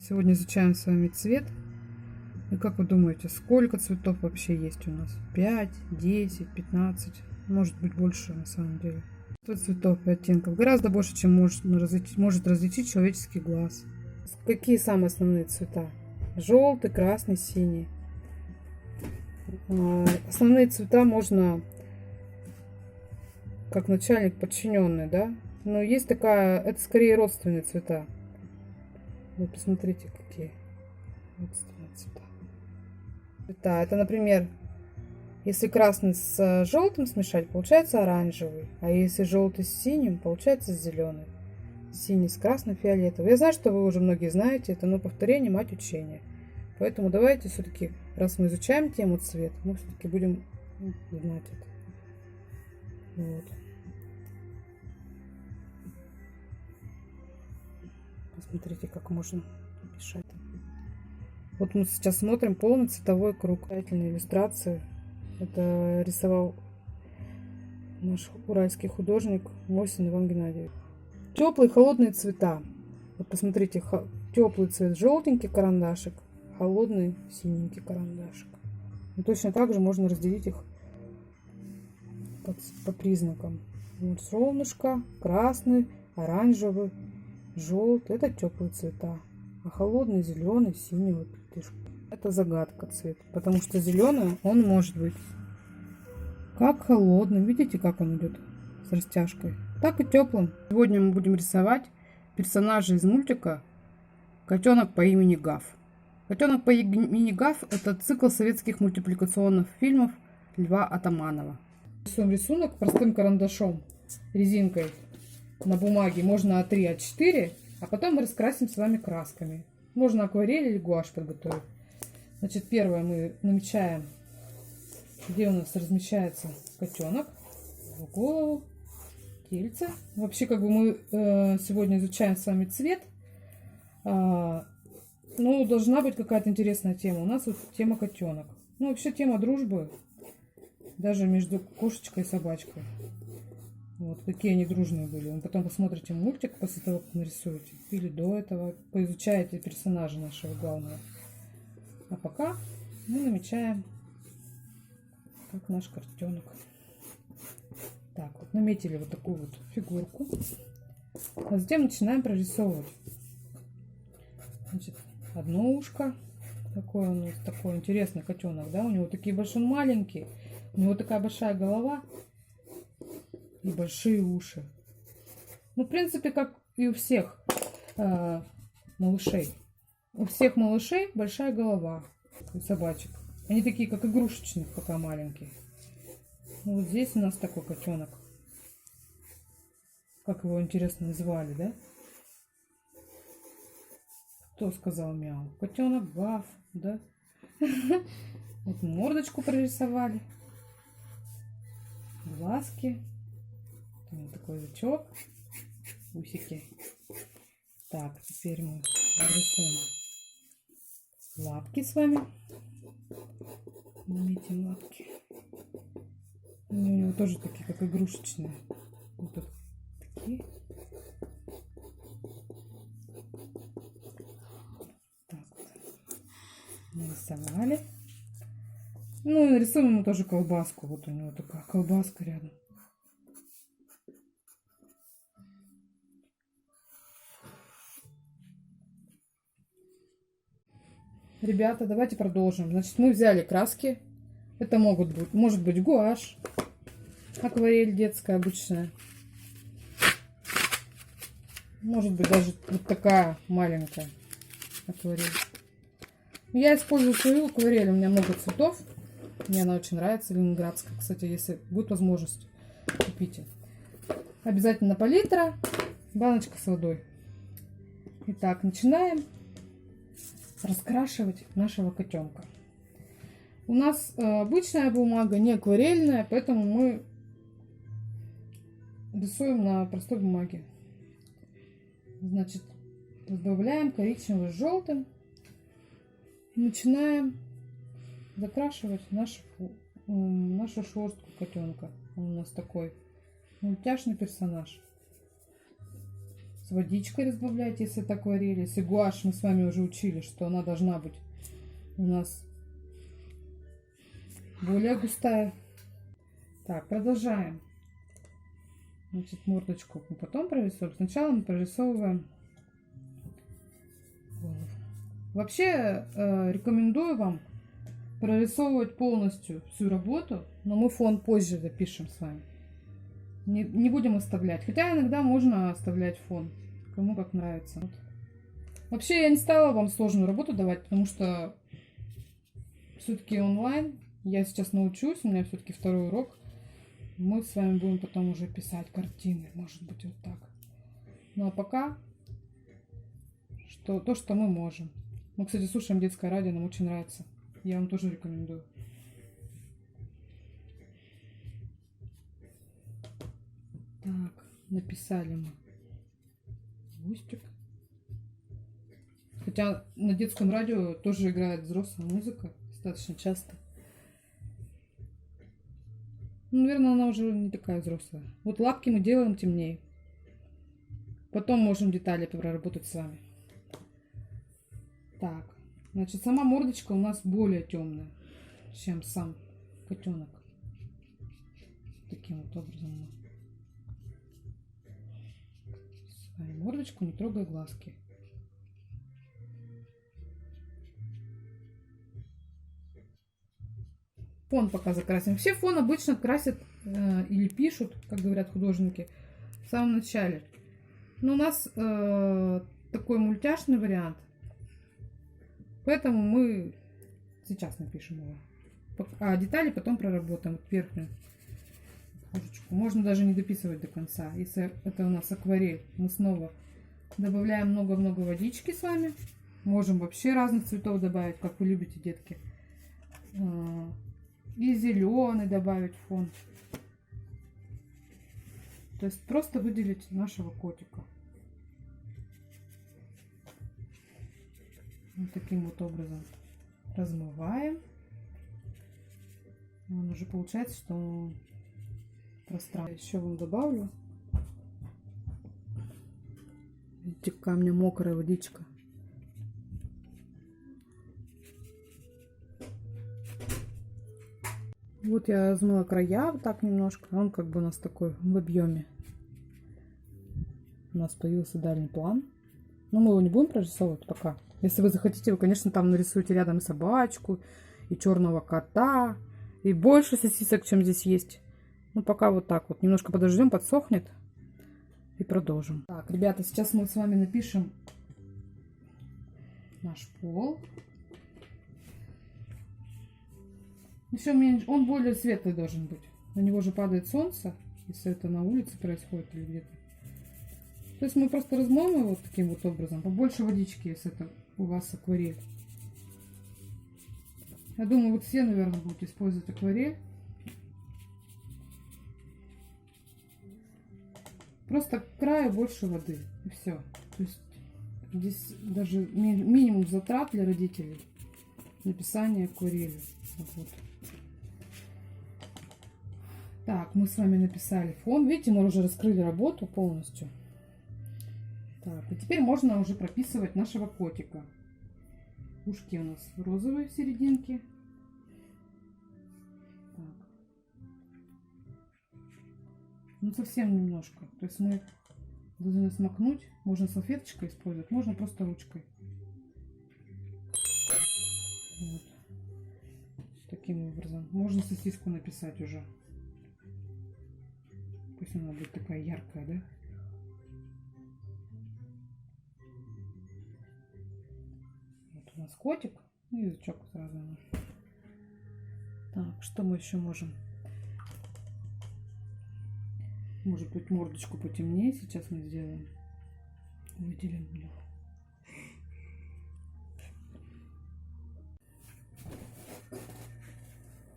Сегодня изучаем с вами цвет. И как вы думаете, сколько цветов вообще есть у нас? 5, 10, 15, может быть больше на самом деле. Цветов и оттенков гораздо больше, чем может различить человеческий глаз. Какие самые основные цвета? Желтый, красный, синий. Основные цвета можно как начальник подчиненный, да? Но есть такая, это скорее родственные цвета. Вы посмотрите, какие родственные цвета. Это, например, если красный с желтым смешать, получается оранжевый. А если желтый с синим, получается зеленый. Синий с красным, фиолетовым. Я знаю, что вы уже многие знаете это, но повторение мать учения. Поэтому давайте все-таки, раз мы изучаем тему цвет, мы все-таки будем знать это. Вот. Посмотрите, как можно писать. Вот мы сейчас смотрим полный цветовой круг. Иллюстрации. Это рисовал наш уральский художник Мосин Иван Геннадьевич. Теплые холодные цвета. Вот посмотрите, теплый цвет желтенький карандашик, холодный синенький карандашик. И точно так же можно разделить их по признакам. Вот солнышко, красный, оранжевый, желтый. Это теплые цвета. А холодный, зеленый, синий, вот это загадка цвет. Потому что зеленый, он может быть как холодным. Видите, как он идет с растяжкой, так и теплым. Сегодня мы будем рисовать персонажа из мультика «Котенок по имени Гав». «Котенок по имени Гав» — это цикл советских мультипликационных фильмов Льва Атаманова. Рисуем рисунок простым карандашом, резинкой на бумаге. Можно А3, А4, а потом мы раскрасим с вами красками. Можно акварель или гуашь подготовить. Значит, первое мы намечаем, где у нас размещается котенок, в голову, тельце. Вообще, как бы мы сегодня изучаем с вами цвет. Ну, должна быть какая-то интересная тема. У нас вот тема котенок. Ну, вообще тема дружбы, даже между кошечкой и собачкой. Вот, какие они дружные были. Вы потом посмотрите мультик после того, как нарисуете. Или до этого поизучаете персонажа нашего главного. А пока мы намечаем, как наш котенок. Так, вот наметили вот такую вот фигурку. А затем начинаем прорисовывать. Значит, одно ушко. Такой у нас такой интересный котенок, да? У него такие большие, маленькие. У него такая большая голова и большие уши. Ну, в принципе, как и у всех малышей. У всех малышей большая голова у собачек. Они такие, как игрушечные, пока маленькие. Ну, вот здесь у нас такой котенок. Как его, интересно, называли, да? Кто сказал мяу? Котенок Гав, да? Вот мордочку прорисовали. Глазки. Вот такой язычок. Усики. Так, теперь мы нарисуем лапки с вами. Наметим лапки. У него тоже такие, как игрушечные. Вот тут такие. Так вот. Нарисовали. Ну и нарисуем ему тоже колбаску. Вот у него такая колбаска рядом. Ребята, давайте продолжим. Значит, мы взяли краски. Это может быть гуашь, акварель детская обычная. Может быть даже вот такая маленькая акварель. Я использую свою акварель. У меня много цветов. Мне она очень нравится, ленинградская. Кстати, если будет возможность, купите. Обязательно палитра, баночка с водой. Итак, начинаем раскрашивать нашего котенка. У нас обычная бумага, не акварельная, поэтому мы рисуем на простой бумаге. Значит, добавляем коричневый с желтым. И начинаем закрашивать нашу шерстку котенка. Он у нас такой мультяшный персонаж. С водичкой разбавлять, если это акварель. Если гуашь, мы с вами уже учили, что она должна быть у нас более густая. Так, продолжаем. Значит, мордочку мы потом прорисовываем. Сначала мы прорисовываем голову. Вообще рекомендую вам прорисовывать полностью всю работу, но мы фон позже допишем с вами. Не будем оставлять. Хотя иногда можно оставлять фон. Кому как нравится. Вот. Вообще я не стала вам сложную работу давать, потому что все-таки онлайн. Я сейчас научусь, у меня все-таки второй урок. Мы с вами будем потом уже писать картины. Может быть, вот так. Ну а пока то, что мы можем. Мы, кстати, слушаем детское радио, нам очень нравится. Я вам тоже рекомендую. Так, написали мы хвостик. Хотя на детском радио тоже играет взрослая музыка достаточно часто. Ну, наверное, она уже не такая взрослая. Вот лапки мы делаем темнее. Потом можем детали проработать с вами. Так, значит, сама мордочка у нас более темная, чем сам котенок. Таким вот образом. Свою мордочку, не трогая глазки. Фон пока закрасим. Вообще фон обычно красят или пишут, как говорят художники, в самом начале. Но у нас такой мультяшный вариант. Поэтому мы сейчас напишем его. А детали потом проработаем. Вот верхнюю кожечку. Можно даже не дописывать до конца. Если это у нас акварель, мы снова добавляем много-много водички с вами. Можем вообще разных цветов добавить, как вы любите, детки. И зеленый добавить в фон. То есть просто выделить нашего котика. Вот таким вот образом размываем. Он уже получается, что пространство. Еще вам добавлю. Видите, какая у меня мокрая водичка. Вот я размыла края вот так немножко. Он как бы у нас такой в объеме. У нас появился дальний план. Но мы его не будем прорисовывать пока. Если вы захотите, вы, конечно, там нарисуете рядом и собачку, и черного кота, и больше сосисок, чем здесь есть. Ну, пока вот так вот. Немножко подождем, подсохнет. И продолжим. Так, ребята, сейчас мы с вами напишем наш пол. Еще он более светлый должен быть. На него же падает солнце, если это на улице происходит или где-то. То есть мы просто размоем его вот таким вот образом. Побольше водички, если это у вас акварель. Я думаю, вот все, наверное, будут использовать акварель. Просто к краю больше воды. И все. То есть здесь даже минимум затрат для родителей. Написание акварели. Вот. Так, мы с вами написали фон. Видите, мы уже раскрыли работу полностью. Так, и теперь можно уже прописывать нашего котика. Ушки у нас розовые в серединке. Так. Ну, совсем немножко. То есть мы должны смакнуть. Можно салфеточкой использовать, можно просто ручкой. Вот. Таким образом. Можно сосиску написать уже. Пусть она будет такая яркая, да? Вот у нас котик. И язычок сразу. Так, что мы еще можем? Может быть, мордочку потемнее сейчас мы сделаем. Выделим ее.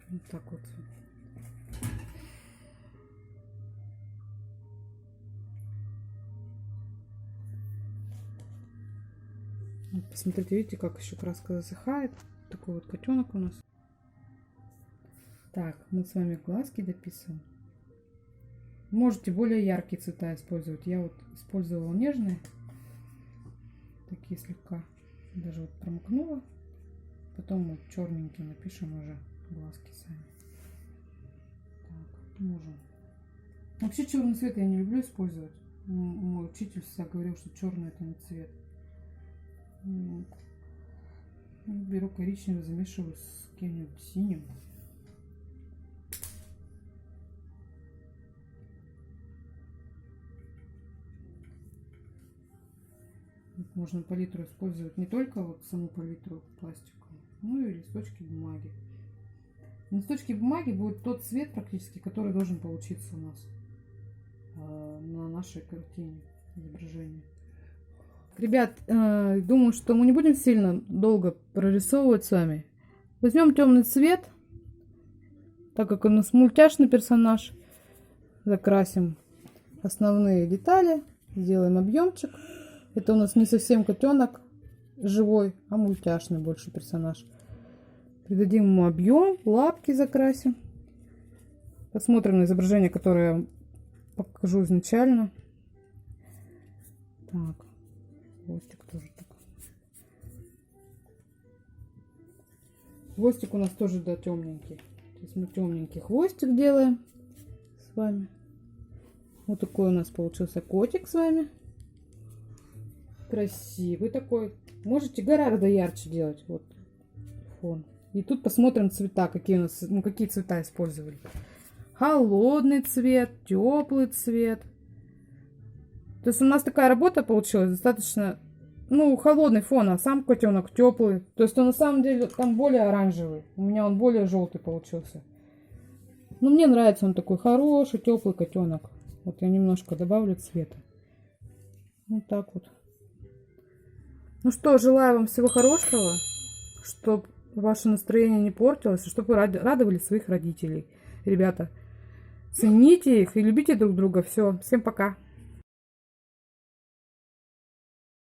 Вот так вот. Вот, посмотрите, видите, как еще краска засыхает. Такой вот котенок у нас. Так, мы с вами глазки дописываем. Можете более яркие цвета использовать. Я вот использовала нежные. Такие слегка. Даже вот промокнула. Потом вот черненькие напишем уже глазки сами. Так, можем. Вообще черный цвет я не люблю использовать. Мой учитель всегда говорил, что черный это не цвет. Вот. Беру коричневый, замешиваю с каким-нибудь синим. Можно палитру использовать не только вот саму палитру пластиковую, но и листочки бумаги. На листочке бумаги будет тот цвет практически, который должен получиться у нас на нашей картине, изображении. Ребят, думаю, что мы не будем сильно долго прорисовывать с вами. Возьмем темный цвет, так как у нас мультяшный персонаж. Закрасим основные детали, сделаем объемчик. Это у нас не совсем котенок живой, а мультяшный больше персонаж. Придадим ему объем, лапки закрасим. Посмотрим на изображение, которое я покажу изначально. Так, хвостик тоже так. Хвостик у нас тоже, да, темненький. То есть мы темненький хвостик делаем с вами. Вот такой у нас получился котик с вами. Красивый такой. Можете гораздо ярче делать. Вот фон. И тут посмотрим цвета, какие у нас, ну, какие цвета использовали. Холодный цвет, теплый цвет. То есть у нас такая работа получилась достаточно, ну, холодный фон, а сам котенок теплый. То есть он на самом деле там более оранжевый. У меня он более желтый получился. Но мне нравится, он такой хороший, теплый котенок. Вот я немножко добавлю цвета. Вот так вот. Ну что, желаю вам всего хорошего, чтобы ваше настроение не портилось, и чтобы вы радовали своих родителей. Ребята, цените их и любите друг друга. Все, всем пока.